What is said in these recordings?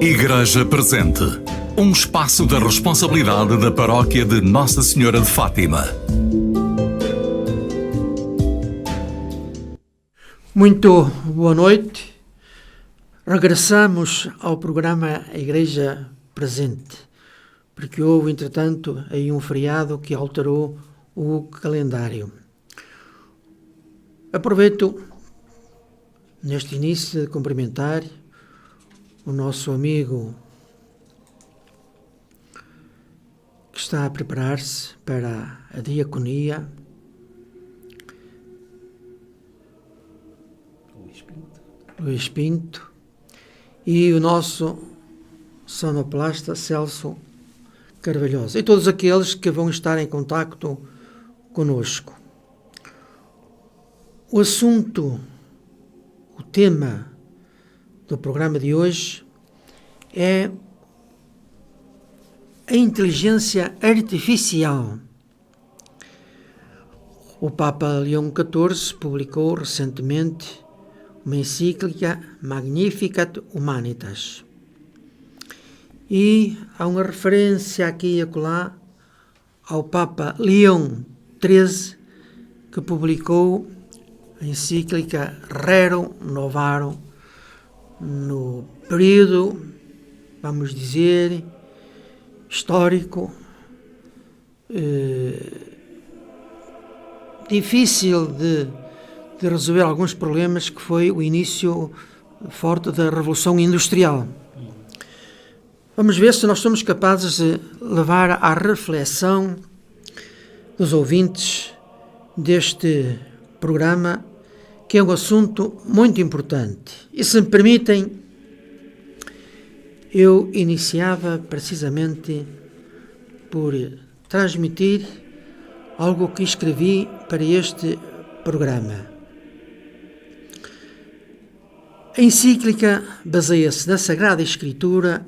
Igreja Presente, um espaço da responsabilidade da Paróquia de Nossa Senhora de Fátima. Muito boa noite. Regressamos ao programa Igreja Presente, porque houve, entretanto, aí um feriado que alterou o calendário. Aproveito neste início de cumprimentar o nosso amigo que está a preparar-se para a diaconia, Luís Pinto, e o nosso sonoplasta Celso Carvalhosa, e todos aqueles que vão estar em contacto conosco. O assunto, o tema do programa de hoje é a inteligência artificial. O Papa Leão XIV publicou recentemente uma encíclica Magnificat Humanitas. E há uma referência aqui e acolá ao Papa Leão XIII, que publicou a encíclica Rerum Novarum no período, vamos dizer, histórico, difícil de resolver alguns problemas, que foi o início forte da Revolução Industrial. Vamos ver se nós somos capazes de levar à reflexão dos ouvintes deste programa, que é um assunto muito importante. E se me permitem, eu iniciava precisamente por transmitir algo que escrevi para este programa. A encíclica baseia-se na Sagrada Escritura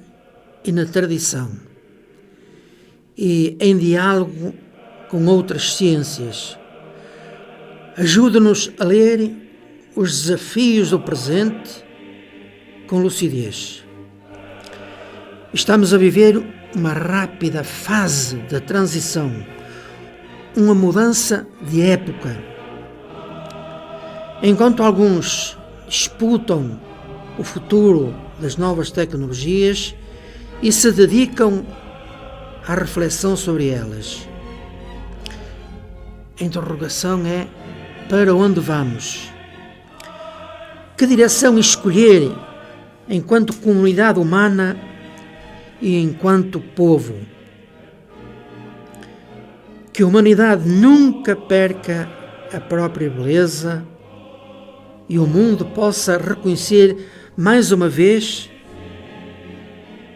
e na tradição, e em diálogo com outras ciências. Ajuda-nos a ler os desafios do presente com lucidez. Estamos a viver uma rápida fase de transição, uma mudança de época. Enquanto alguns disputam o futuro das novas tecnologias e se dedicam à reflexão sobre elas, a interrogação é: para onde vamos? Que direção escolher enquanto comunidade humana e enquanto povo? Que a humanidade nunca perca a própria beleza e o mundo possa reconhecer mais uma vez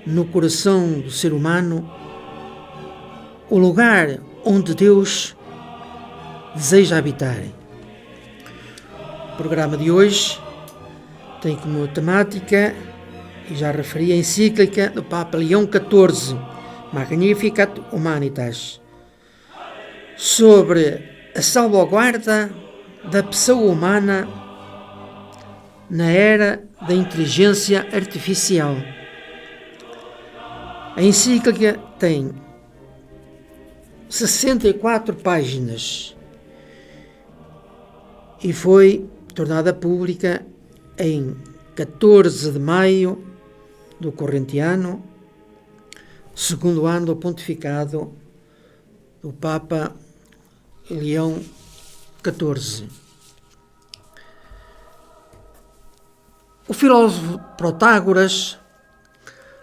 no coração do ser humano o lugar onde Deus deseja habitar. O programa de hoje tem como temática, e já referi, a encíclica do Papa Leão XIV, Magnificat Humanitas, sobre a salvaguarda da pessoa humana na era da inteligência artificial. A encíclica tem 64 páginas e foi tornada pública em 14 de maio do corrente ano, segundo ano do pontificado do Papa Leão XIV. O filósofo Protágoras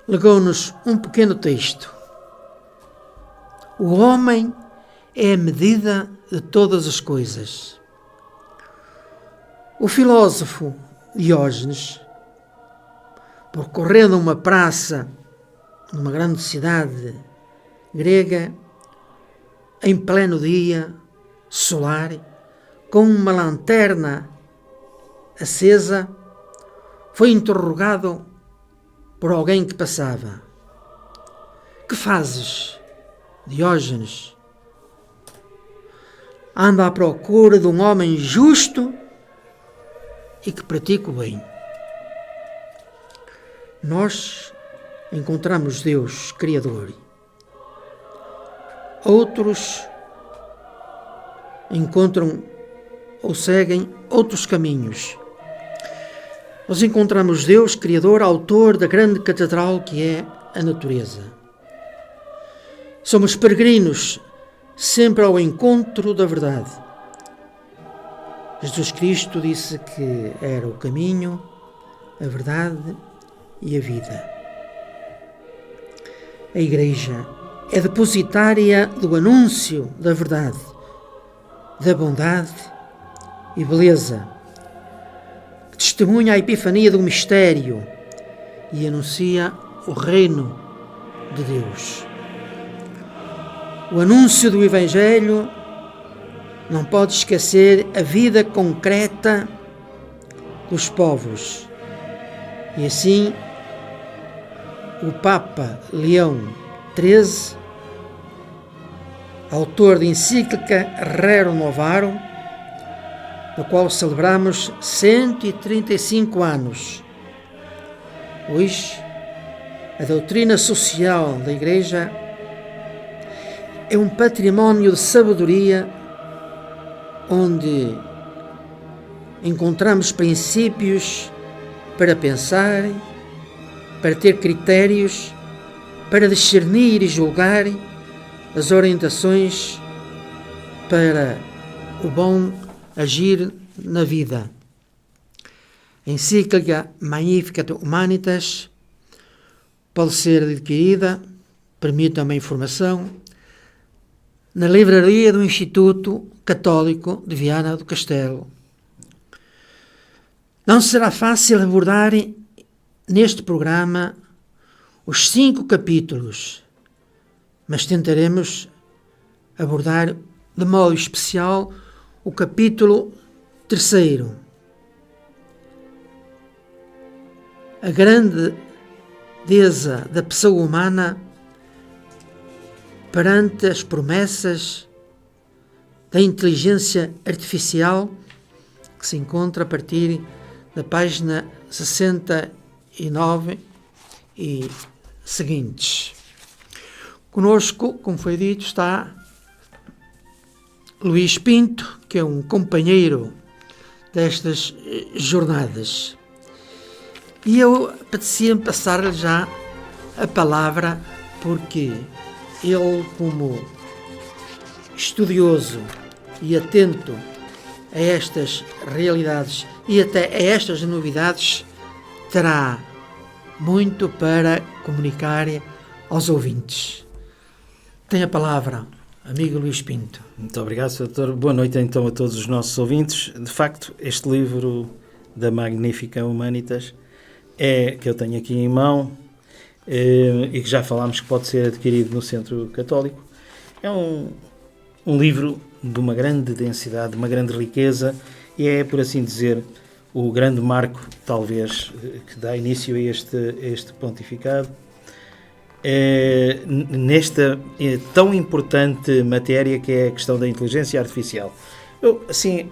legou-nos um pequeno texto. O homem é a medida de todas as coisas. O filósofo Diógenes, percorrendo uma praça numa grande cidade grega, em pleno dia solar, com uma lanterna acesa, foi interrogado por alguém que passava. Que fazes, Diógenes? Ando à procura de um homem justo e que pratica o bem. Nós encontramos Deus Criador. Outros encontram ou seguem outros caminhos. Nós encontramos Deus Criador, autor da grande catedral que é a natureza. Somos peregrinos sempre ao encontro da verdade. Jesus Cristo disse que era o caminho, a verdade e a vida. A Igreja é depositária do anúncio da verdade, da bondade e beleza, que testemunha a epifania do mistério e anuncia o reino de Deus. O anúncio do Evangelho não pode esquecer a vida concreta dos povos. E assim, o Papa Leão XIII, autor da encíclica Rerum Novarum, no qual celebramos 135 anos. Hoje, a doutrina social da Igreja é um património de sabedoria onde encontramos princípios para pensar, para ter critérios, para discernir e julgar as orientações para o bom agir na vida. A encíclica Magnificat Humanitas pode ser adquirida, permita-me a informação, na livraria do Instituto Católico de Viana do Castelo. Não será fácil abordar neste programa os 5 capítulos, mas tentaremos abordar de modo especial o capítulo 3. A grandeza da pessoa humana perante as promessas da inteligência artificial, que se encontra a partir da página 69 e seguintes. Conosco, como foi dito, está Luís Pinto, que é um companheiro destas jornadas. E eu apetecia-me passar-lhe já a palavra, porque ele, como estudioso e atento a estas realidades e até a estas novidades, terá muito para comunicar aos ouvintes. Tem a palavra, amigo Luís Pinto. Muito obrigado, Sr. Doutor. Boa noite então a todos os nossos ouvintes. De facto, este livro da Magnificat Humanitas que eu tenho aqui em mão e que já falámos que pode ser adquirido no Centro Católico, é um livro de uma grande densidade, de uma grande riqueza, e é, por assim dizer, o grande marco, talvez, que dá início a este pontificado, nesta tão importante matéria que é a questão da inteligência artificial. Eu, assim,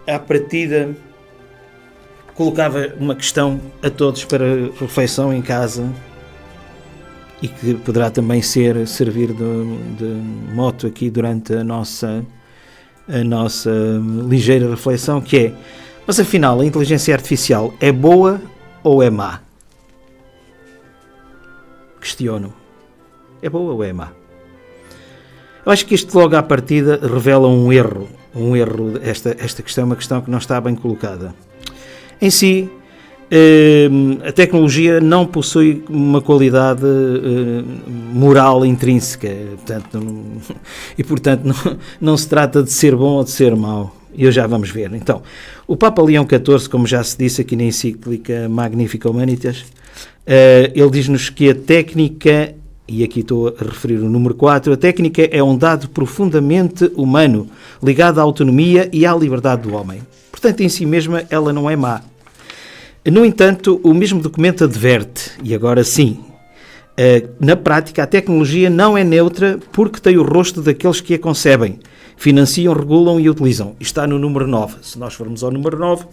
à partida, colocava uma questão a todos para reflexão em casa e que poderá também servir de moto aqui durante a nossa ligeira reflexão, que é: mas afinal a inteligência artificial é boa ou é má? Questiono. É boa ou é má? Eu acho que isto logo à partida revela um erro. Esta questão é uma questão que não está bem colocada. Em si, a tecnologia não possui uma qualidade moral intrínseca, portanto não se trata de ser bom ou de ser mau. E já vamos ver. Então, o Papa Leão XIV, como já se disse aqui na encíclica Magnificat Humanitas, ele diz-nos que a técnica, e aqui estou a referir o número 4, a técnica é um dado profundamente humano, ligado à autonomia e à liberdade do homem. Portanto, em si mesma, ela não é má. No entanto, o mesmo documento adverte, e agora sim, na prática a tecnologia não é neutra porque tem o rosto daqueles que a concebem, financiam, regulam e utilizam. Isto está no número 9. Se nós formos ao número 9,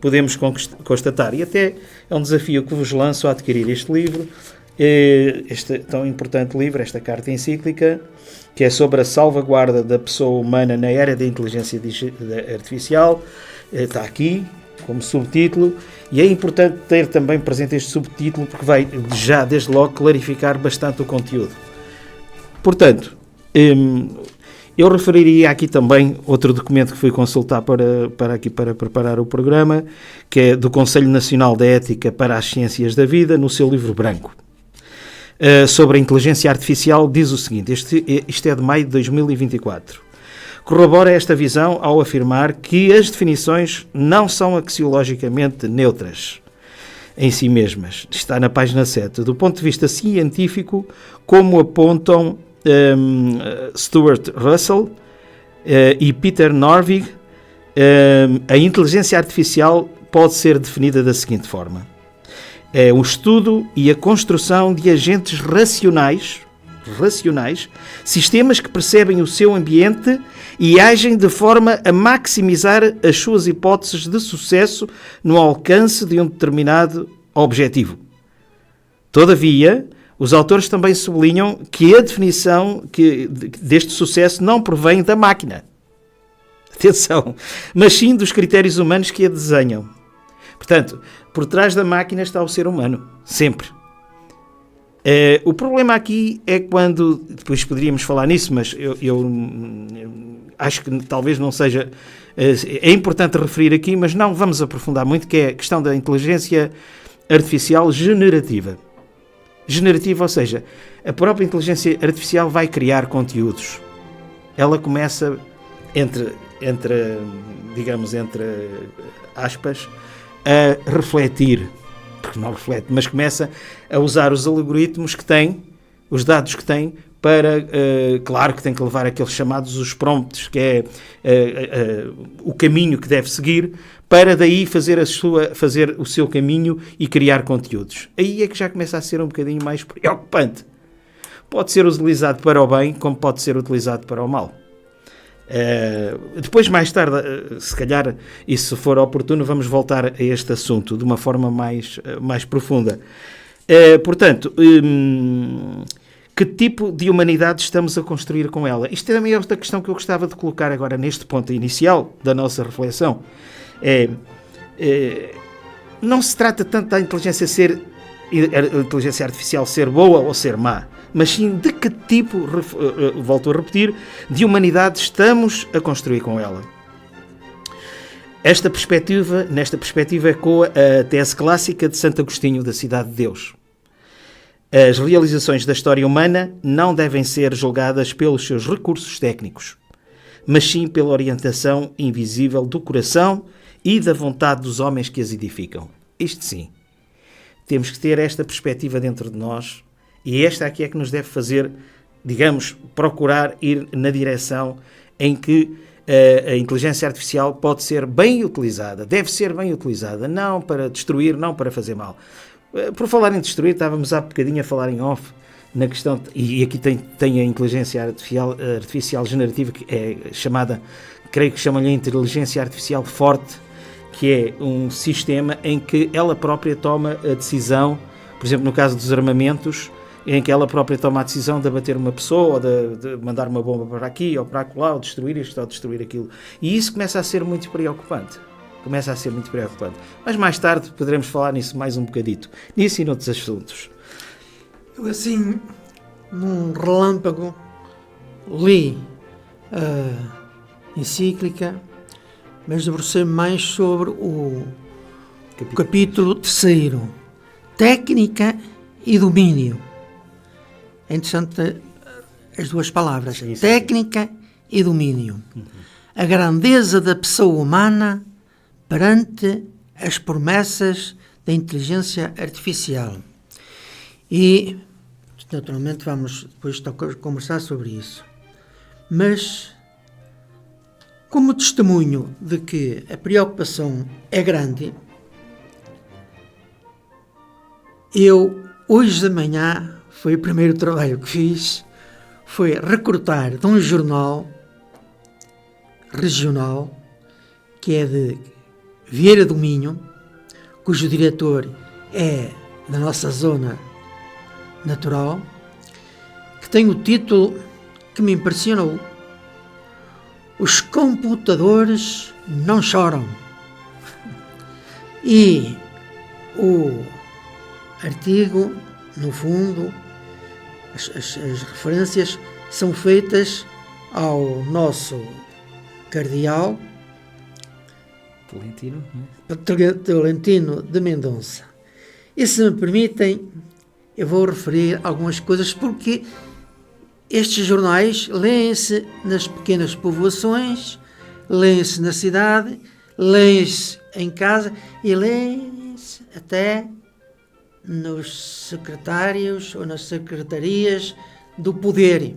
podemos constatar, e até é um desafio que vos lanço a adquirir este livro, este tão importante livro, esta carta encíclica, que é sobre a salvaguarda da pessoa humana na era da inteligência artificial, está aqui como subtítulo, e é importante ter também presente este subtítulo porque vai já desde logo clarificar bastante o conteúdo. Portanto, eu referiria aqui também outro documento que fui consultar para preparar o programa, que é do Conselho Nacional da Ética para as Ciências da Vida, no seu livro branco. Sobre a inteligência artificial, diz o seguinte, isto é de maio de 2024. Corrobora esta visão ao afirmar que as definições não são axiologicamente neutras em si mesmas. Está na página 7. Do ponto de vista científico, como apontam Stuart Russell e Peter Norvig, a inteligência artificial pode ser definida da seguinte forma. É o estudo e a construção de agentes racionais, sistemas que percebem o seu ambiente e agem de forma a maximizar as suas hipóteses de sucesso no alcance de um determinado objetivo. Todavia, os autores também sublinham que a definição deste sucesso não provém da máquina. Atenção! Mas sim dos critérios humanos que a desenham. Portanto, por trás da máquina está o ser humano. Sempre. O problema aqui é quando... Depois poderíamos falar nisso, mas eu acho que talvez não seja... É importante referir aqui, mas não vamos aprofundar muito, que é a questão da inteligência artificial generativa. Generativa, ou seja, a própria inteligência artificial vai criar conteúdos. Ela começa entre aspas, a refletir, porque não reflete, mas começa a usar os algoritmos que tem, os dados que tem, para, claro que tem que levar aqueles chamados os prompts, que é o caminho que deve seguir, para daí fazer o seu caminho e criar conteúdos. Aí é que já começa a ser um bocadinho mais preocupante. Pode ser utilizado para o bem, como pode ser utilizado para o mal. Depois, mais tarde, se calhar, e se for oportuno, vamos voltar a este assunto de uma forma mais profunda. Portanto, que tipo de humanidade estamos a construir com ela? Isto também é outra questão que eu gostava de colocar agora neste ponto inicial da nossa reflexão. Não se trata tanto da inteligência artificial ser boa ou ser má, mas sim de que tipo, volto a repetir, de humanidade estamos a construir com ela. Nesta perspectiva ecoa a tese clássica de Santo Agostinho, da Cidade de Deus. As realizações da história humana não devem ser julgadas pelos seus recursos técnicos, mas sim pela orientação invisível do coração e da vontade dos homens que as edificam. Isto sim. Temos que ter esta perspectiva dentro de nós, e esta aqui é que nos deve fazer, digamos, procurar ir na direção em que a inteligência artificial pode ser bem utilizada, deve ser bem utilizada, não para destruir, não para fazer mal. Por falar em destruir, estávamos há bocadinho a falar em off, na questão, e aqui tem a inteligência artificial generativa, que é chamada, creio que chamam-lhe a inteligência artificial forte, que é um sistema em que ela própria toma a decisão, por exemplo, no caso dos armamentos, em que ela própria toma a decisão de abater uma pessoa, ou de mandar uma bomba para aqui, ou para acolá, ou destruir isto, ou destruir aquilo. E isso começa a ser muito preocupante. Mas mais tarde poderemos falar nisso mais um bocadito. Nisso e noutros assuntos. Eu assim, num relâmpago, li a encíclica, mas debrucei-me mais sobre o capítulo 3, técnica e domínio. É interessante as duas palavras, sim. Técnica e domínio. A grandeza da pessoa humana perante as promessas da inteligência artificial. E, naturalmente, vamos depois conversar sobre isso. Mas, como testemunho de que a preocupação é grande, hoje de manhã, foi o primeiro trabalho que fiz, foi recortar de um jornal regional, que é de Vieira do Minho, cujo diretor é da nossa zona natural, que tem o título que me impressionou: Os computadores não choram. E o artigo, no fundo, as referências são feitas ao nosso cardeal Tolentino de Mendonça. E se me permitem, eu vou referir algumas coisas, porque estes jornais leem-se nas pequenas povoações, leem-se na cidade, leem-se em casa e leem-se até nos secretários ou nas secretarias do poder.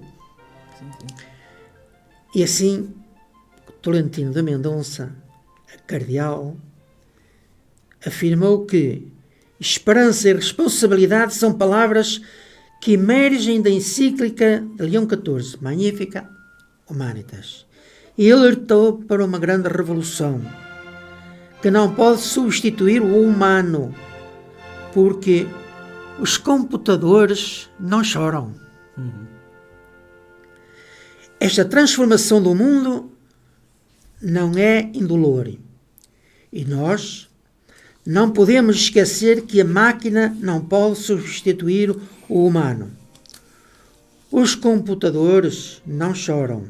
E assim, Tolentino de Mendonça, cardeal, afirmou que esperança e responsabilidade são palavras que emergem da encíclica de Leão XIV, Magnificat Humanitas, e alertou para uma grande revolução que não pode substituir o humano, porque os computadores não choram. Esta transformação do mundo não é indolor, e nós não podemos esquecer que a máquina não pode substituir o humano. Os computadores não choram,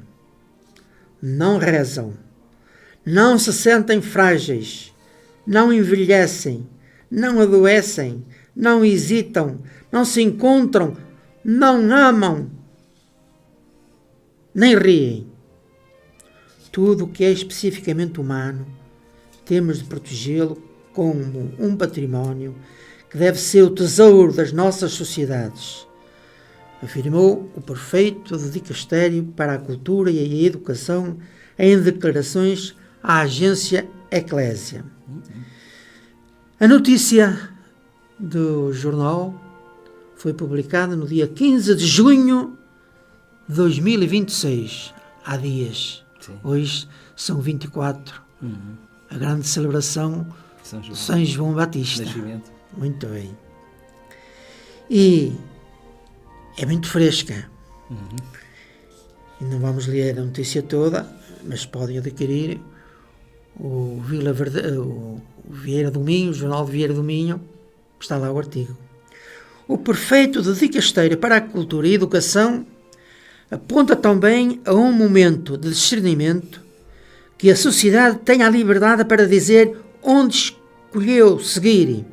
não rezam, não se sentem frágeis, não envelhecem, não adoecem, não hesitam, não se encontram, não amam, nem riem. Tudo o que é especificamente humano, temos de protegê-lo como um património que deve ser o tesouro das nossas sociedades, afirmou o prefeito do Dicastério para a Cultura e a Educação em declarações à agência Eclésia. A notícia do jornal foi publicada no dia 15 de junho de 2026, há dias. Sim. Hoje são 24, a grande celebração de São João Batista. Nascimento. Muito bem. E é muito fresca. E não vamos ler a notícia toda, mas podem adquirir o Vieira do Minho, o jornal de Vieira do Minho, está lá o artigo. O prefeito de Dicastério para a Cultura e Educação aponta também a um momento de discernimento que a sociedade tenha a liberdade para dizer onde escolheu seguir,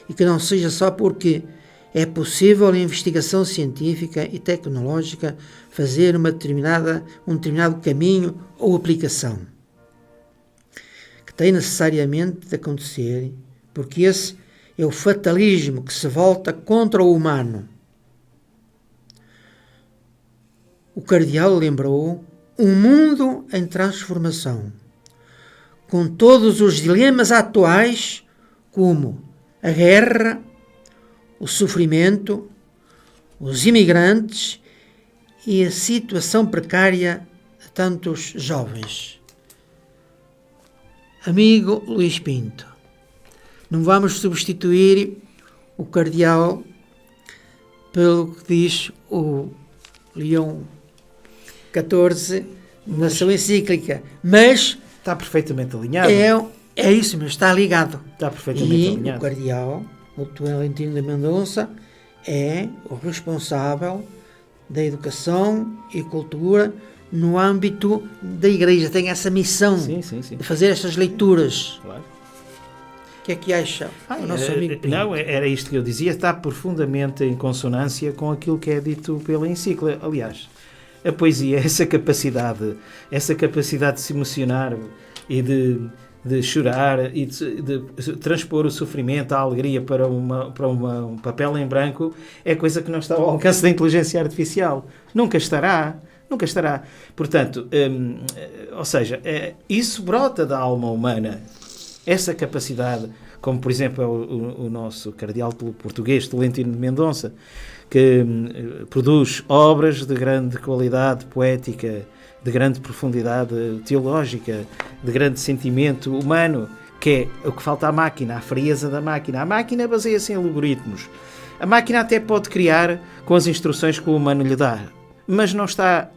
e que não seja só porque é possível a investigação científica e tecnológica fazer um determinado caminho ou aplicação, que tem necessariamente de acontecer, porque esse é o fatalismo que se volta contra o humano. O cardeal lembrou um mundo em transformação, com todos os dilemas atuais, como a guerra, o sofrimento, os imigrantes e a situação precária de tantos jovens. Amigo Luís Pinto, não vamos substituir o cardeal pelo que diz o Leão XIV na sua encíclica, mas está perfeitamente alinhado. É isso mesmo, está ligado. Está perfeitamente alinhado. O cardeal, o Tolentino de Mendonça, é o responsável da educação e cultura no âmbito da Igreja. Tem essa missão de fazer estas leituras. Claro. O que é que acha o nosso amigo Pinto? Não, era isto que eu dizia, está profundamente em consonância com aquilo que é dito pela encíclica. Aliás, a poesia, essa capacidade de se emocionar e de chorar e de transpor o sofrimento, a alegria para um papel em branco, é coisa que não está ao alcance da inteligência artificial. Nunca estará. Portanto, ou seja, isso brota da alma humana. Essa capacidade, como por exemplo é o nosso cardeal português, Tolentino de Mendonça, que produz obras de grande qualidade poética, de grande profundidade teológica, de grande sentimento humano, que é o que falta à máquina, a frieza da máquina. A máquina baseia-se em algoritmos. A máquina até pode criar com as instruções que o humano lhe dá, mas não está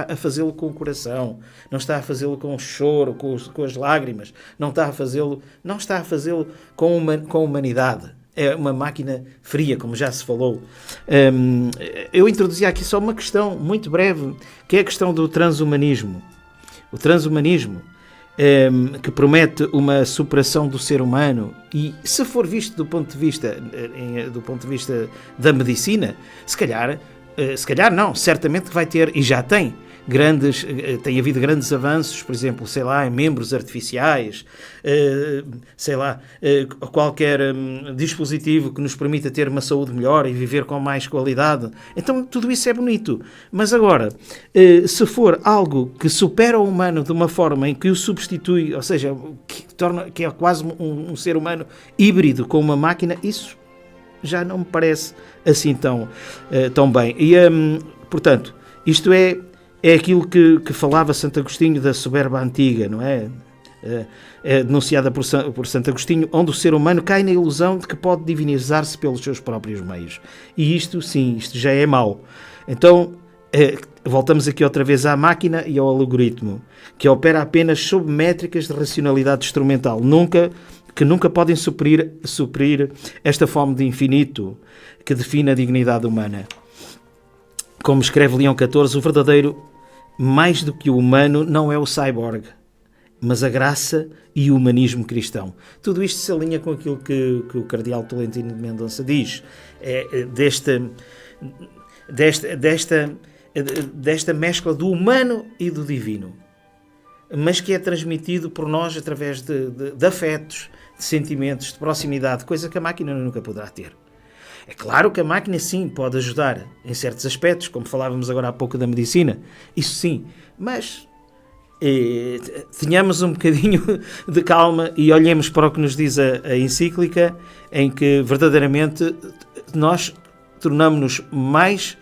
a fazê-lo com o coração, não está a fazê-lo com o choro, com as lágrimas, não está a fazê-lo com humanidade. É uma máquina fria, como já se falou. Eu introduzi aqui só uma questão muito breve, que é a questão do transhumanismo. O transhumanismo, que promete uma superação do ser humano, e se for visto do ponto de vista da medicina, se calhar não, certamente que vai ter, e já tem havido grandes avanços, por exemplo, em membros artificiais, qualquer dispositivo que nos permita ter uma saúde melhor e viver com mais qualidade. Então tudo isso é bonito. Mas agora, se for algo que supera o humano de uma forma em que o substitui, ou seja, que é quase um ser humano híbrido com uma máquina, isso já não me parece assim tão bem. E, portanto, isto é aquilo que falava Santo Agostinho da soberba antiga, não é? É denunciada por Santo Agostinho, onde o ser humano cai na ilusão de que pode divinizar-se pelos seus próprios meios. E isto já é mau. Então, voltamos aqui outra vez à máquina e ao algoritmo, que opera apenas sob métricas de racionalidade instrumental, que nunca podem suprir esta fome de infinito que define a dignidade humana. Como escreve Leão XIV, o verdadeiro, mais do que o humano, não é o cyborg, mas a graça e o humanismo cristão. Tudo isto se alinha com aquilo que o cardeal Tolentino de Mendonça diz, desta mescla do humano e do divino, mas que é transmitido por nós através de afetos, de sentimentos, de proximidade, coisa que a máquina nunca poderá ter. É claro que a máquina sim pode ajudar em certos aspectos, como falávamos agora há pouco da medicina, isso sim, mas tenhamos um bocadinho de calma e olhemos para o que nos diz a encíclica, em que verdadeiramente nós tornamos-nos mais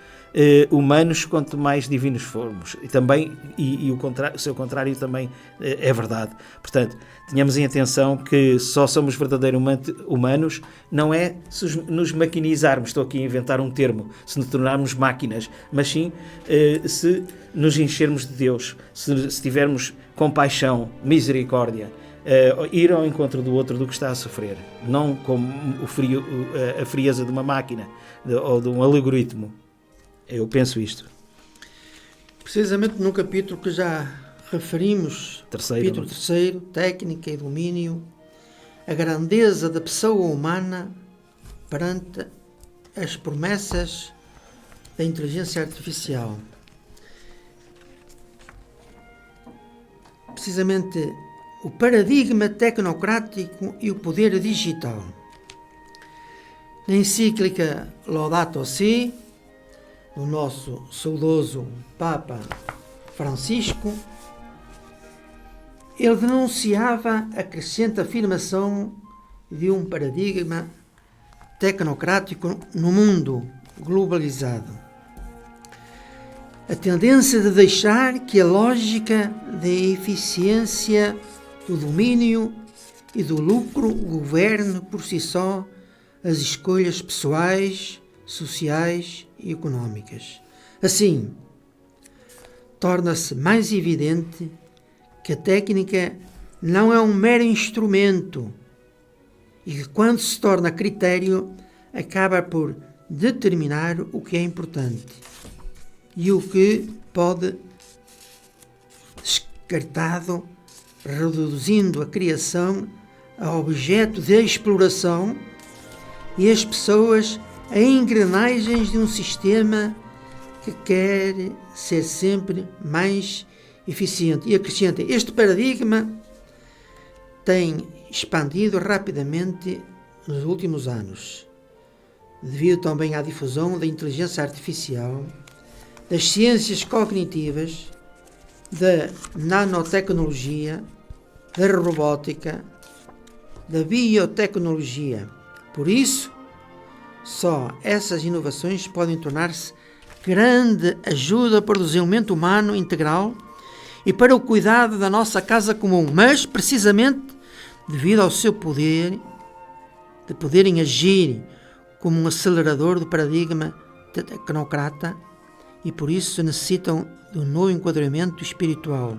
humanos quanto mais divinos formos. E também, o seu contrário também é verdade. Portanto, tenhamos em atenção que só somos verdadeiramente humanos, não é se nos maquinizarmos, estou aqui a inventar um termo, se nos tornarmos máquinas, mas sim se nos enchermos de Deus, se tivermos compaixão, misericórdia, ir ao encontro do outro do que está a sofrer, não como a frieza de uma máquina ou de um algoritmo. Eu penso isto. Precisamente no capítulo que já referimos, capítulo 3, técnica e domínio, a grandeza da pessoa humana perante as promessas da inteligência artificial. Precisamente o paradigma tecnocrático e o poder digital. Na encíclica Laudato Si, o nosso saudoso Papa Francisco, ele denunciava a crescente afirmação de um paradigma tecnocrático no mundo globalizado. A tendência de deixar que a lógica da eficiência, do domínio e do lucro governe por si só as escolhas pessoais, sociais e económicas. Assim, torna-se mais evidente que a técnica não é um mero instrumento e que, quando se torna critério, acaba por determinar o que é importante e o que pode descartado, reduzindo a criação a objeto de exploração e as pessoas a engrenagens de um sistema que quer ser sempre mais eficiente. E acrescenta, este paradigma tem expandido rapidamente nos últimos anos, devido também à difusão da inteligência artificial, das ciências cognitivas, da nanotecnologia, da robótica, da biotecnologia. Por isso, só essas inovações podem tornar-se grande ajuda para o desenvolvimento humano integral e para o cuidado da nossa casa comum, mas precisamente devido ao seu poder de poderem agir como um acelerador do paradigma tecnocrata e por isso necessitam de um novo enquadramento espiritual,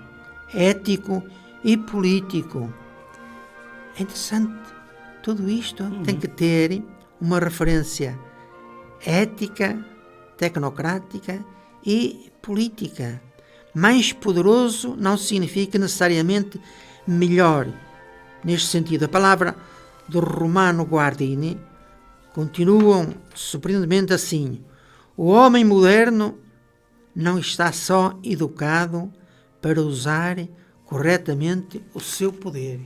ético e político. É interessante. Tudo isto tem que ter uma referência ética, tecnocrática e política. Mais poderoso não significa necessariamente melhor. Neste sentido, a palavra do Romano Guardini continuam surpreendentemente assim: o homem moderno não está só educado para usar corretamente o seu poder.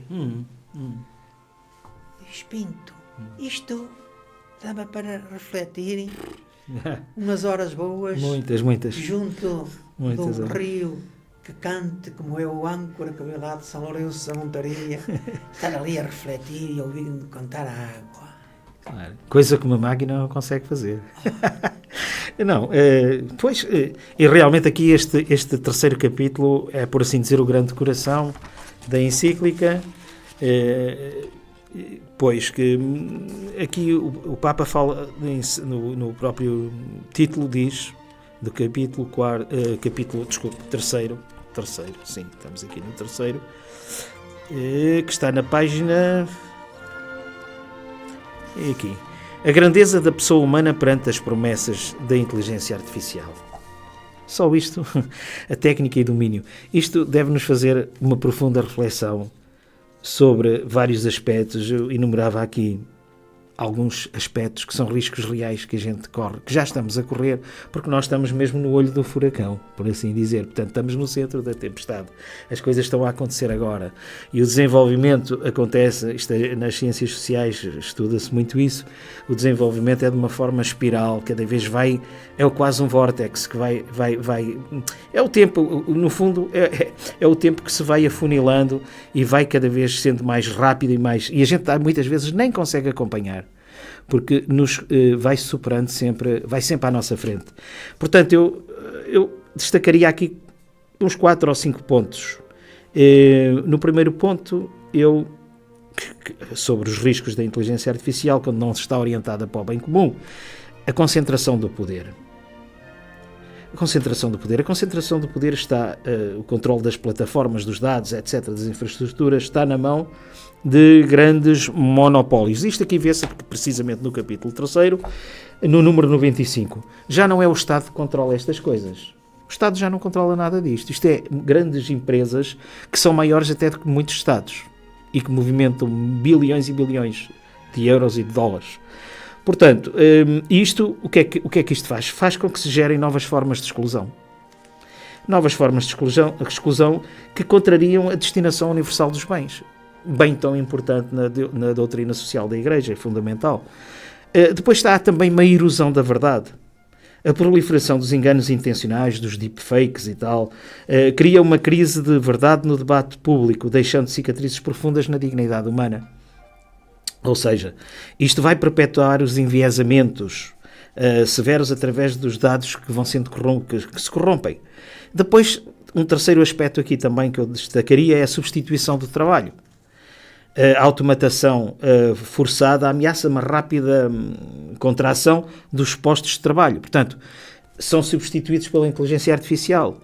Espinto, isto dava para refletir umas horas boas, muitas. junto Muitas de um horas. rio que cante como é o âncora que veio lá de São Lourenço da Montaria, estar ali a refletir e ouvir-me cantar a água. Claro. Coisa que uma máquina não consegue fazer. Não, e realmente aqui este terceiro capítulo é, por assim dizer, o grande coração da encíclica, pois que aqui o Papa fala, no próprio título diz, do capítulo terceiro, sim, estamos aqui no terceiro, que está na página... É aqui. A grandeza da pessoa humana perante as promessas da inteligência artificial. Só isto, a técnica e domínio. Isto deve-nos fazer uma profunda reflexão sobre vários aspectos. Eu enumerava aqui alguns aspectos que são riscos reais que a gente corre, que já estamos a correr, porque nós estamos mesmo no olho do furacão, por assim dizer. Portanto, estamos no centro da tempestade. As coisas estão a acontecer agora. E o desenvolvimento acontece, nas ciências sociais estuda-se muito isso, o desenvolvimento é de uma forma espiral, cada vez é quase um vórtex que vai é o tempo, no fundo, é o tempo que se vai afunilando e vai cada vez sendo mais rápido e a gente muitas vezes nem consegue acompanhar, porque vai-se superando sempre, vai sempre à nossa frente. Portanto, eu destacaria aqui uns 4 ou 5 pontos. No primeiro ponto, sobre os riscos da inteligência artificial, quando não se está orientada para o bem comum, a concentração do poder. A concentração do poder está, o controle das plataformas, dos dados, etc., das infraestruturas, está na mão de grandes monopólios. Isto aqui vê-se precisamente no capítulo 3º, no número 95. Já não é o Estado que controla estas coisas. O Estado já não controla nada disto. Isto é grandes empresas que são maiores até do que muitos Estados e que movimentam bilhões e bilhões de euros e de dólares. Portanto, o que é que isto faz? Faz com que se gerem novas formas de exclusão. Novas formas de exclusão que contrariam a destinação universal dos bens. Bem tão importante na doutrina social da Igreja, é fundamental. Depois está também uma erosão da verdade. A proliferação dos enganos intencionais, dos deepfakes e tal, cria uma crise de verdade no debate público, deixando cicatrizes profundas na dignidade humana. Ou seja, isto vai perpetuar os enviesamentos severos através dos dados que vão sendo que se corrompem. Depois, um terceiro aspecto aqui também que eu destacaria é a substituição do trabalho. A automatação forçada ameaça uma rápida contração dos postos de trabalho. Portanto, são substituídos pela inteligência artificial,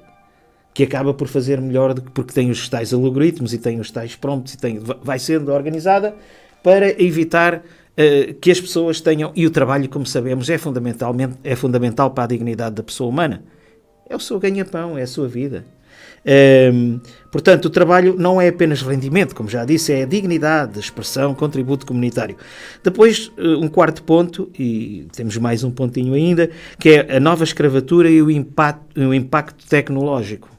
que acaba por fazer melhor porque tem os tais algoritmos e tem os tais prompts e vai sendo organizada para evitar que as pessoas tenham... E o trabalho, como sabemos, é fundamental para a dignidade da pessoa humana. É o seu ganha-pão, é a sua vida. Portanto, o trabalho não é apenas rendimento, como já disse, é dignidade, expressão, contributo comunitário. Depois, um quarto ponto, e temos mais um pontinho ainda, que é a nova escravatura e o impacto tecnológico.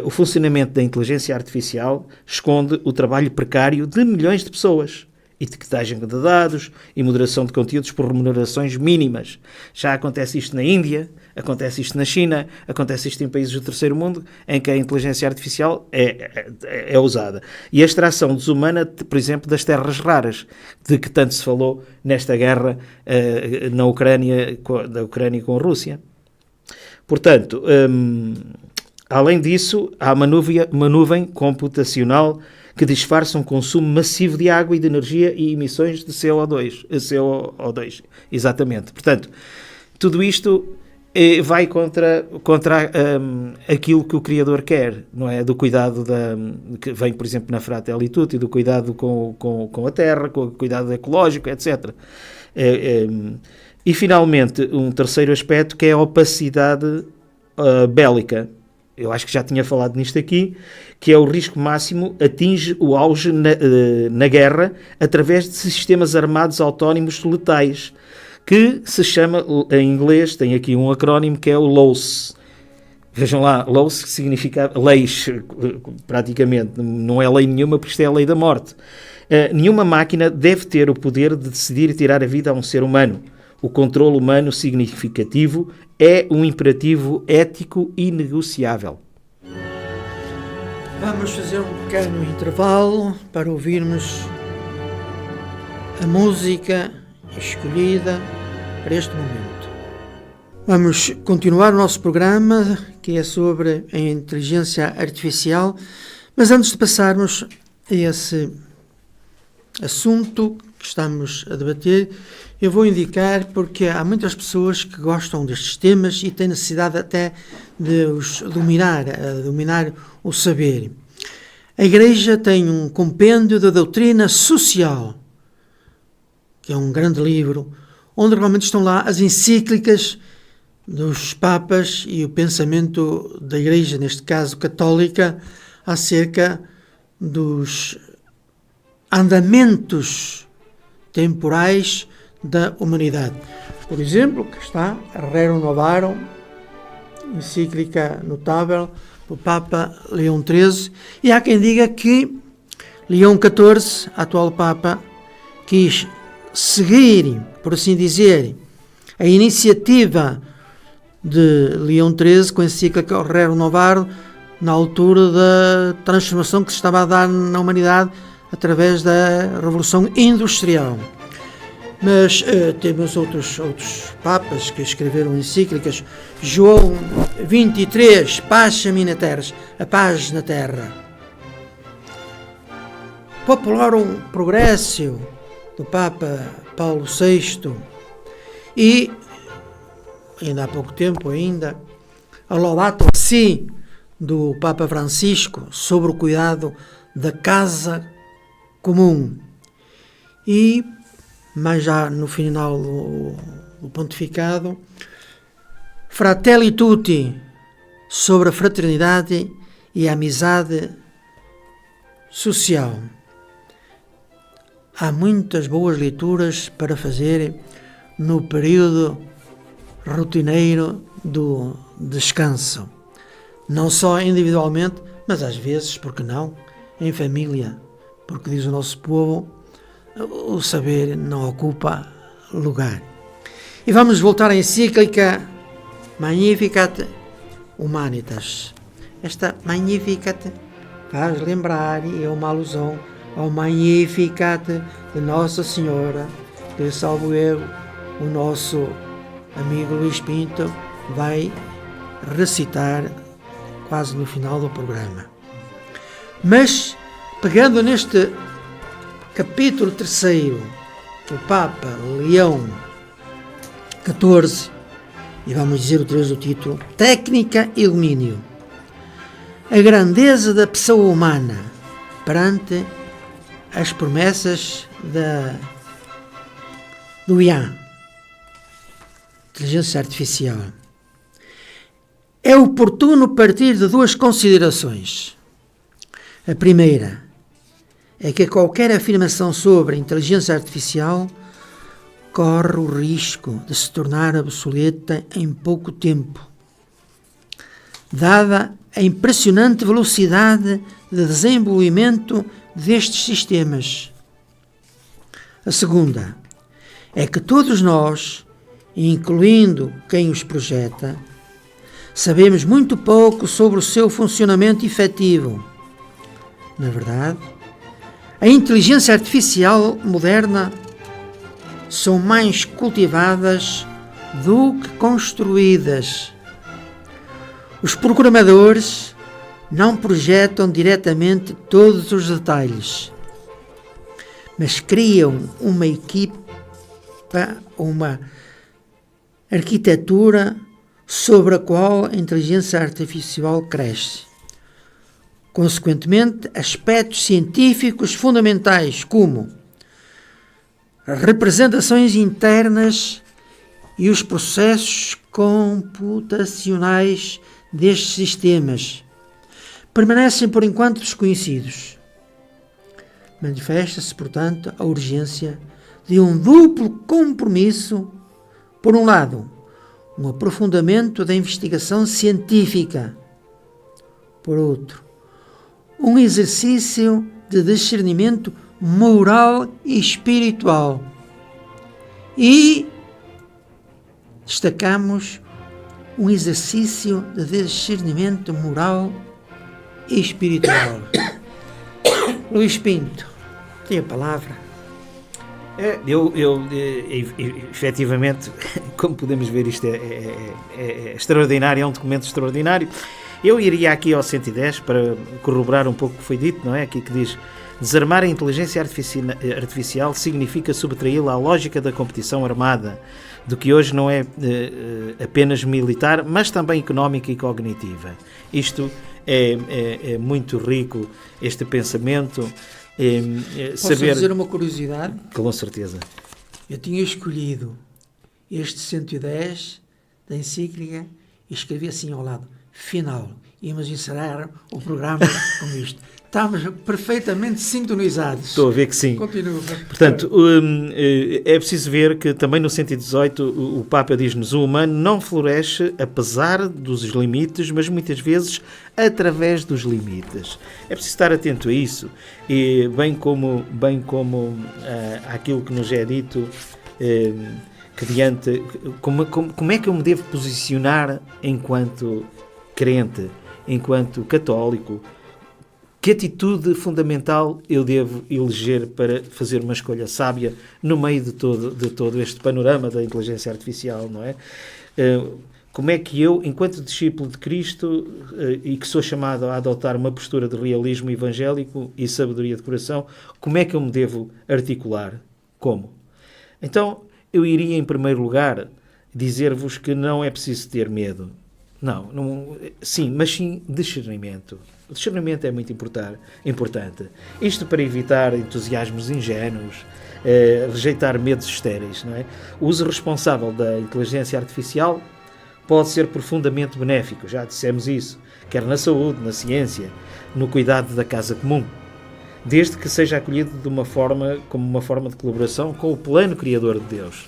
O funcionamento da inteligência artificial esconde o trabalho precário de milhões de pessoas, etiquetagem de dados e moderação de conteúdos por remunerações mínimas. Já acontece isto na Índia, acontece isto na China, acontece isto em países do terceiro mundo, em que a inteligência artificial é usada. E a extração desumana, por exemplo, das terras raras, de que tanto se falou nesta guerra da Ucrânia com a Rússia. Portanto, além disso, há uma nuvem computacional que disfarçam consumo massivo de água e de energia e emissões de CO2. Exatamente. Portanto, tudo isto vai contra aquilo que o Criador quer, não é? Do cuidado que vem, por exemplo, na Fratelli Tutti, do cuidado com a terra, com o cuidado ecológico, etc. E, finalmente, um terceiro aspecto que é a opacidade bélica. Eu acho que já tinha falado nisto aqui, que é o risco máximo, atinge o auge na guerra através de sistemas armados autónomos letais, que se chama, em inglês, tem aqui um acrónimo que é o LOS. Vejam lá, LOS que significa leis, praticamente. Não é lei nenhuma, porque isto é a lei da morte. Nenhuma máquina deve ter o poder de decidir e tirar a vida a um ser humano. O controle humano significativo é um imperativo ético inegociável. Vamos fazer um pequeno intervalo para ouvirmos a música escolhida para este momento. Vamos continuar o nosso programa, que é sobre a inteligência artificial, mas antes de passarmos a esse assunto que estamos a debater, eu vou indicar, porque há muitas pessoas que gostam destes temas e têm necessidade até de os dominar o saber. A Igreja tem um compêndio da doutrina social, que é um grande livro, onde realmente estão lá as encíclicas dos papas e o pensamento da Igreja, neste caso católica, acerca dos andamentos temporais da humanidade. Por exemplo, que está Rerum Novarum, encíclica notável do Papa Leão XIII, e há quem diga que Leão XIV, atual Papa, quis seguir, por assim dizer, a iniciativa de Leão XIII com a encíclica Rerum Novarum na altura da transformação que se estava a dar na humanidade através da Revolução Industrial. Mas temos outros papas que escreveram encíclicas. João 23, Pacem in terris, a paz na terra. Popularum Progressio, do Papa Paulo VI. E, ainda há pouco tempo, a Laudato Si, do Papa Francisco, sobre o cuidado da casa comum. E, mas já no final do pontificado, Fratelli Tutti, sobre a fraternidade e a amizade social. Há muitas boas leituras para fazer no período rotineiro do descanso. Não só individualmente, mas às vezes, porque não, em família. Porque diz o nosso povo, o saber não ocupa lugar. E vamos voltar à encíclica Magnificat Humanitas. Esta Magnificat faz lembrar, e é uma alusão ao Magnificat de Nossa Senhora, que, salvo eu, o nosso amigo Luís Pinto vai recitar quase no final do programa. Mas, pegando neste capítulo 3 do Papa Leão XIV, e vamos dizer outra vez o título, Técnica e Domínio. A grandeza da pessoa humana perante as promessas do IA, inteligência artificial. É oportuno partir de duas considerações. A primeira é que qualquer afirmação sobre a inteligência artificial corre o risco de se tornar obsoleta em pouco tempo, dada a impressionante velocidade de desenvolvimento destes sistemas. A segunda é que todos nós, incluindo quem os projeta, sabemos muito pouco sobre o seu funcionamento efetivo. Na verdade, a inteligência artificial moderna são mais cultivadas do que construídas. Os programadores não projetam diretamente todos os detalhes, mas criam uma equipa, uma arquitetura sobre a qual a inteligência artificial cresce. Consequentemente, aspectos científicos fundamentais como representações internas e os processos computacionais destes sistemas permanecem por enquanto desconhecidos. Manifesta-se, portanto, a urgência de um duplo compromisso. Por um lado, um aprofundamento da investigação científica. Por outro, um exercício de discernimento moral e espiritual. E destacamos um exercício de discernimento moral e espiritual. Luís Pinto, tem a palavra. Efetivamente, como podemos ver, isto é extraordinário, é um documento extraordinário. Eu iria aqui ao 110 para corroborar um pouco o que foi dito, não é? Aqui que diz: desarmar a inteligência artificial significa subtraí-la à lógica da competição armada, do que hoje não é apenas militar, mas também económica e cognitiva. Isto é muito rico, este pensamento. Posso dizer uma curiosidade? Com certeza. Eu tinha escolhido este 110 da encíclica e escrevi assim ao lado: final. Íamos encerrar o programa com isto. Estamos perfeitamente sintonizados. Estou a ver que sim. Continua. Portanto, é preciso ver que também no 118 o Papa diz-nos: o humano não floresce apesar dos limites, mas muitas vezes através dos limites. É preciso estar atento a isso, e bem como aquilo que nos é dito, que diante, como é que eu me devo posicionar enquanto crente, enquanto católico. Que atitude fundamental eu devo eleger para fazer uma escolha sábia no meio de todo este panorama da inteligência artificial, não é? Como é que eu, enquanto discípulo de Cristo, e que sou chamado a adotar uma postura de realismo evangélico e sabedoria de coração, como é que eu me devo articular? Como? Então, eu iria, em primeiro lugar, dizer-vos que não é preciso ter medo. Sim, mas sim discernimento. O discernimento é muito importante. Isto para evitar entusiasmos ingênuos, rejeitar medos estéreis, não é? O uso responsável da inteligência artificial pode ser profundamente benéfico, já dissemos isso, quer na saúde, na ciência, no cuidado da casa comum, desde que seja acolhido como uma forma de colaboração com o plano criador de Deus.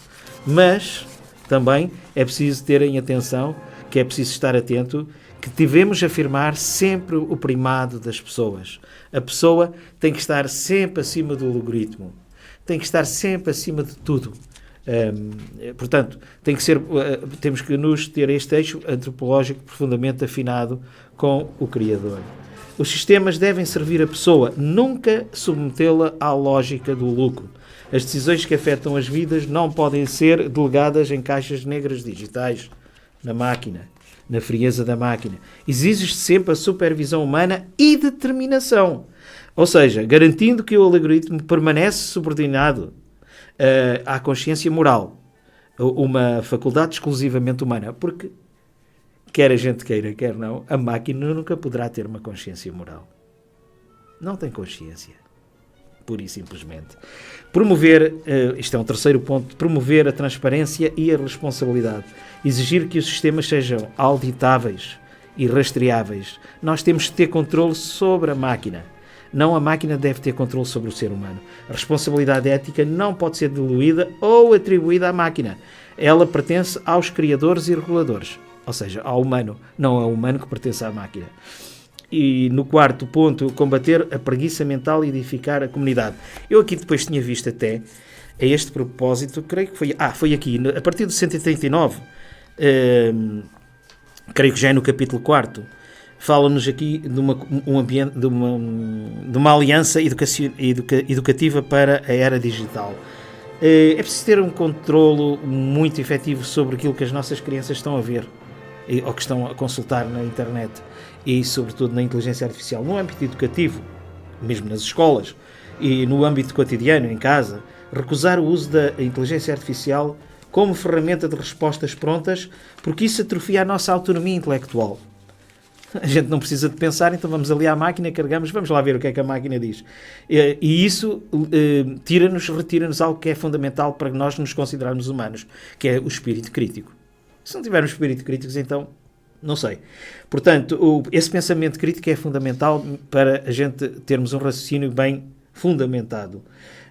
Mas também é preciso terem atenção, que é preciso estar atento, que devemos afirmar sempre o primado das pessoas. A pessoa tem que estar sempre acima do algoritmo, tem que estar sempre acima de tudo. Portanto, temos que nos ter este eixo antropológico profundamente afinado com o Criador. Os sistemas devem servir a pessoa, nunca submetê-la à lógica do lucro. As decisões que afetam as vidas não podem ser delegadas em caixas negras digitais, na máquina, na frieza da máquina. Exige sempre a supervisão humana e determinação. Ou seja, garantindo que o algoritmo permanece subordinado à consciência moral. Uma faculdade exclusivamente humana. Porque, quer a gente queira, quer não, a máquina nunca poderá ter uma consciência moral. Não tem consciência. Pura e simplesmente. Promover, isto é um terceiro ponto, promover a transparência e a responsabilidade. Exigir que os sistemas sejam auditáveis e rastreáveis. Nós temos que ter controle sobre a máquina. Não a máquina deve ter controle sobre o ser humano. A responsabilidade ética não pode ser diluída ou atribuída à máquina. Ela pertence aos criadores e reguladores. Ou seja, ao humano. Não é o humano que pertence à máquina. E no quarto ponto, combater a preguiça mental e edificar a comunidade. Eu aqui depois tinha visto até, a este propósito, creio que foi aqui, a partir do 139, creio que já é no capítulo 4, fala-nos aqui de uma aliança educativa para a era digital. É preciso ter um controlo muito efetivo sobre aquilo que as nossas crianças estão a ver. ou que estão a consultar na internet e, sobretudo, na inteligência artificial, no âmbito educativo, mesmo nas escolas e no âmbito cotidiano, em casa, recusar o uso da inteligência artificial como ferramenta de respostas prontas, porque isso atrofia a nossa autonomia intelectual. A gente não precisa de pensar, então vamos ali à máquina, carregamos, vamos lá ver o que é que a máquina diz. E isso retira-nos algo que é fundamental para nós nos considerarmos humanos, que é o espírito crítico. Se não tivermos espírito crítico, então, não sei. Portanto, esse pensamento crítico é fundamental para a gente termos um raciocínio bem fundamentado.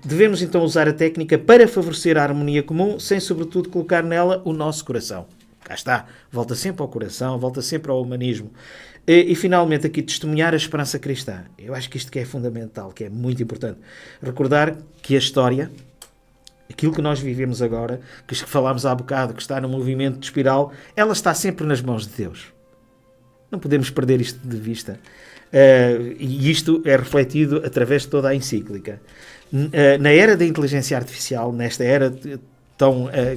Devemos, então, usar a técnica para favorecer a harmonia comum, sem, sobretudo, colocar nela o nosso coração. Cá está, volta sempre ao coração, volta sempre ao humanismo. E finalmente aqui, testemunhar a esperança cristã. Eu acho que isto que é fundamental, que é muito importante. Recordar que a história, aquilo que nós vivemos agora, que falámos há bocado, que está no movimento de espiral, ela está sempre nas mãos de Deus. Não podemos perder isto de vista. E isto é refletido através de toda a encíclica. Na era da inteligência artificial, nesta era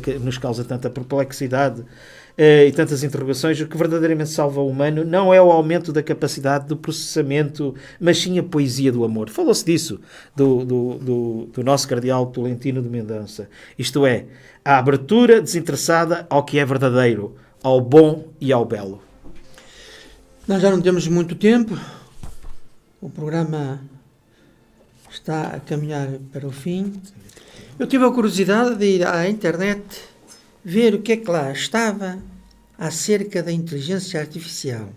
que nos causa tanta perplexidade e tantas interrogações, o que verdadeiramente salva o humano não é o aumento da capacidade do processamento, mas sim a poesia do amor. Falou-se disso do nosso cardeal Tolentino de Mendonça. Isto é, a abertura desinteressada ao que é verdadeiro, ao bom e ao belo. Nós já não temos muito tempo. O programa está a caminhar para o fim. Eu tive a curiosidade de ir à internet ver o que é que lá estava acerca da inteligência artificial.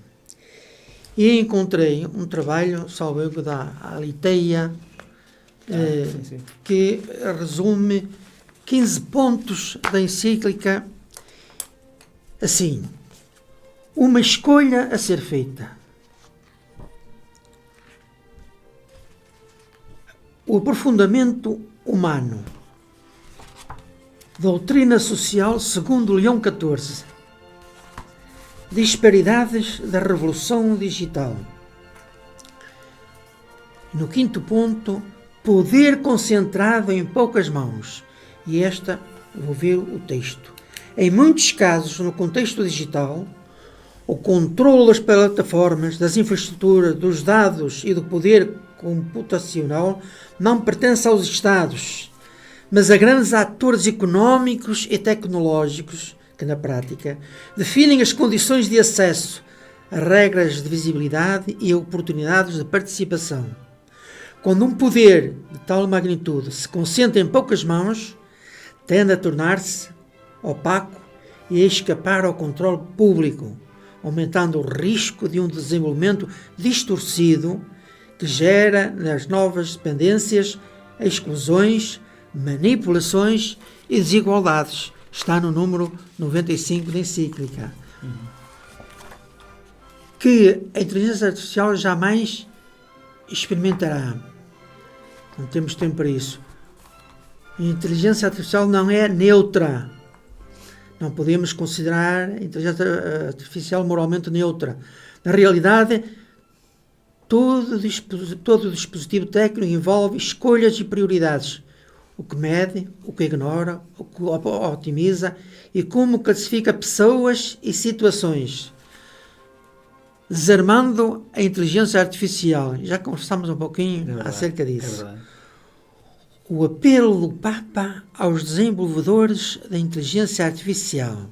E encontrei um trabalho, salvo erro, da Aliteia, que resume 15 pontos da encíclica assim: uma escolha a ser feita, o aprofundamento humano, doutrina social segundo Leão XIV, disparidades da revolução digital. No quinto ponto, poder concentrado em poucas mãos. E vou ver o texto. Em muitos casos, no contexto digital, o controle das plataformas, das infraestruturas, dos dados e do poder computacional não pertence aos Estados, mas a grandes atores económicos e tecnológicos que, na prática, definem as condições de acesso, as regras de visibilidade e oportunidades de participação. Quando um poder de tal magnitude se concentra em poucas mãos, tende a tornar-se opaco e a escapar ao controle público, aumentando o risco de um desenvolvimento distorcido que gera nas novas dependências, exclusões, manipulações e desigualdades. Está no número 95 da encíclica. Que a inteligência artificial jamais experimentará. Não temos tempo para isso. A inteligência artificial não é neutra. Não podemos considerar a inteligência artificial moralmente neutra. Na realidade, todo dispositivo técnico envolve escolhas e prioridades. O que mede, o que ignora, o que otimiza e como classifica pessoas e situações. Desarmando a inteligência artificial. Já conversamos um pouquinho acerca disso. O apelo do Papa aos desenvolvedores da inteligência artificial.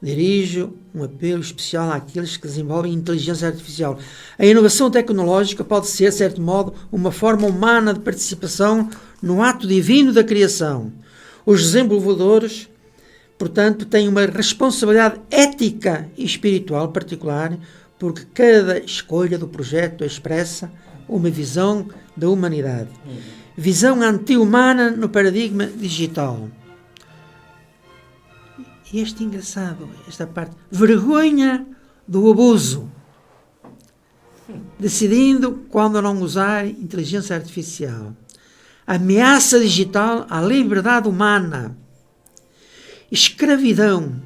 Dirijo um apelo especial àqueles que desenvolvem inteligência artificial. A inovação tecnológica pode ser, de certo modo, uma forma humana de participação no ato divino da criação. Os desenvolvedores, portanto, têm uma responsabilidade ética e espiritual particular, porque cada escolha do projeto expressa uma visão da humanidade. Visão anti-humana no paradigma digital. E engraçado, esta parte. Vergonha do abuso. Decidindo quando não usar inteligência artificial. Ameaça digital à liberdade humana. Escravidão.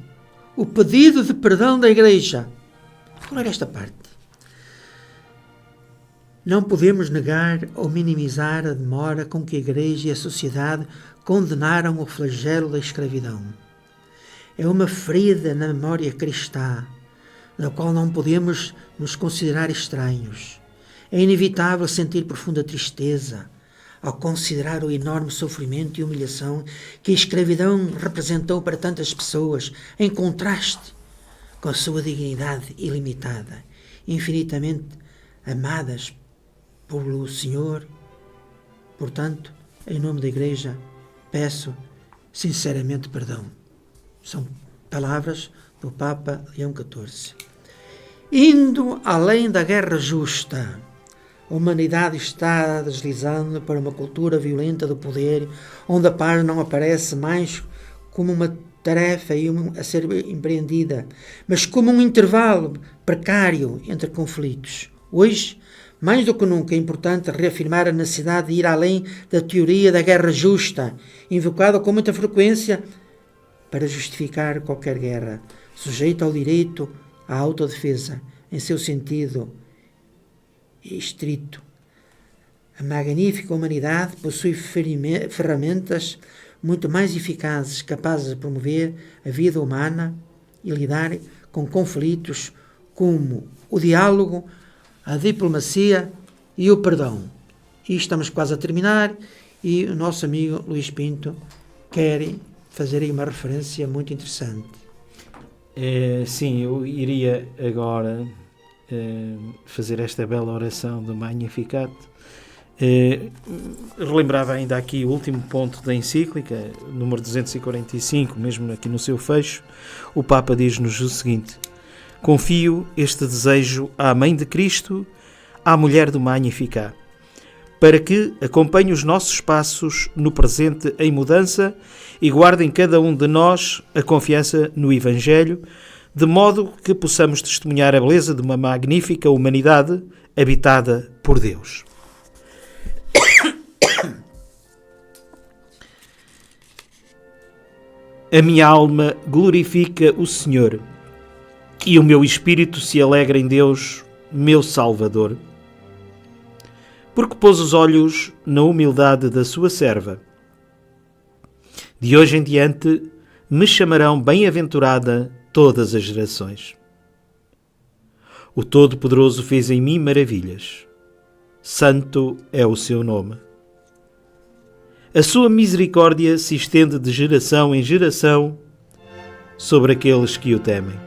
O pedido de perdão da Igreja. Olha esta parte. Não podemos negar ou minimizar a demora com que a Igreja e a sociedade condenaram o flagelo da escravidão. É uma ferida na memória cristã, na qual não podemos nos considerar estranhos. É inevitável sentir profunda tristeza ao considerar o enorme sofrimento e humilhação que a escravidão representou para tantas pessoas, em contraste com a sua dignidade ilimitada, infinitamente amadas pelo Senhor. Portanto, em nome da Igreja, peço sinceramente perdão. São palavras do Papa Leão XIV. Indo além da guerra justa, a humanidade está deslizando para uma cultura violenta do poder, onde a paz não aparece mais como uma tarefa a ser empreendida, mas como um intervalo precário entre conflitos. Hoje, mais do que nunca, é importante reafirmar a necessidade de ir além da teoria da guerra justa, invocada com muita frequência para justificar qualquer guerra, sujeita ao direito à autodefesa, em seu sentido estrito. A magnífica humanidade possui ferramentas muito mais eficazes, capazes de promover a vida humana e lidar com conflitos como o diálogo, a diplomacia e o perdão. E estamos quase a terminar e o nosso amigo Luís Pinto quer fazer aí uma referência muito interessante. Sim, eu iria agora fazer esta bela oração do Magnificat. Relembrava ainda aqui o último ponto da encíclica, número 245, mesmo aqui no seu fecho. O Papa diz-nos o seguinte: confio este desejo à Mãe de Cristo, à mulher do Magnificat, para que acompanhe os nossos passos no presente em mudança e guarde em cada um de nós a confiança no Evangelho, de modo que possamos testemunhar a beleza de uma magnífica humanidade habitada por Deus. A minha alma glorifica o Senhor e o meu espírito se alegra em Deus, meu Salvador, porque pôs os olhos na humildade da sua serva. De hoje em diante me chamarão bem-aventurada todas as gerações. O Todo-Poderoso fez em mim maravilhas. Santo é o seu nome. A sua misericórdia se estende de geração em geração sobre aqueles que o temem.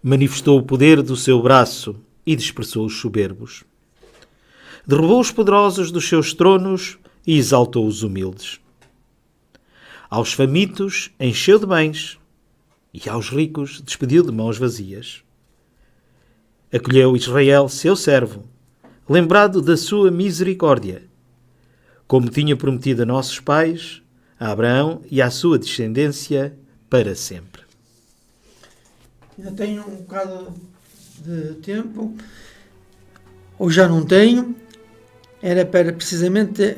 Manifestou o poder do seu braço e dispersou os soberbos. Derrubou os poderosos dos seus tronos e exaltou os humildes. Aos famintos encheu de bens e aos ricos despediu de mãos vazias. Acolheu Israel, seu servo, lembrado da sua misericórdia, como tinha prometido a nossos pais, a Abraão e à sua descendência para sempre. Ainda tenho um bocado de tempo, ou já não tenho. Era para precisamente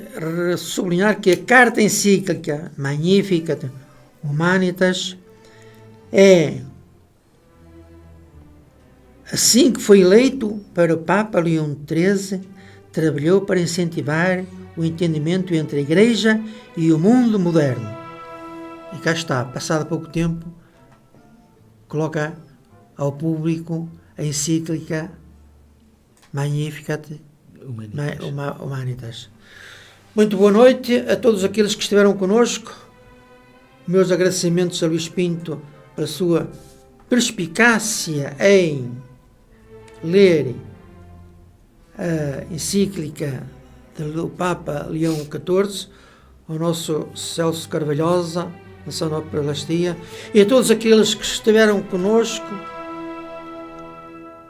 sublinhar que a carta encíclica Magnificat Humanitas é, assim que foi eleito para o Papa Leão XIII, trabalhou para incentivar o entendimento entre a Igreja e o mundo moderno. E cá está, passado pouco tempo, coloca ao público a encíclica Magnificat Humanitas. Muito boa noite a todos aqueles que estiveram connosco. Meus agradecimentos a Luís Pinto pela sua perspicácia em ler a encíclica do Papa Leão XIV, ao nosso Celso Carvalhosa, na sonoplastia, e a todos aqueles que estiveram connosco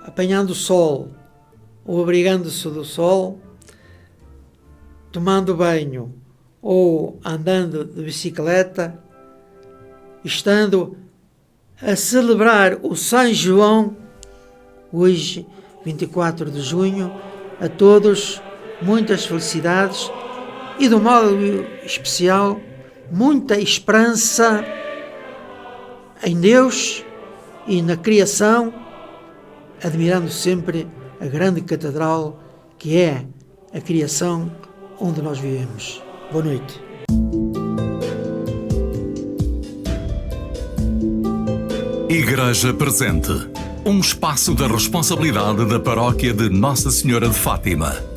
apanhando o sol ou abrigando-se do sol, tomando banho ou andando de bicicleta, estando a celebrar o São João, hoje, 24 de junho, a todos muitas felicidades e, de um modo especial, muita esperança em Deus e na criação, admirando sempre a grande catedral que é a criação onde nós vivemos. Boa noite. Igreja Presente, um espaço da responsabilidade da Paróquia de Nossa Senhora de Fátima.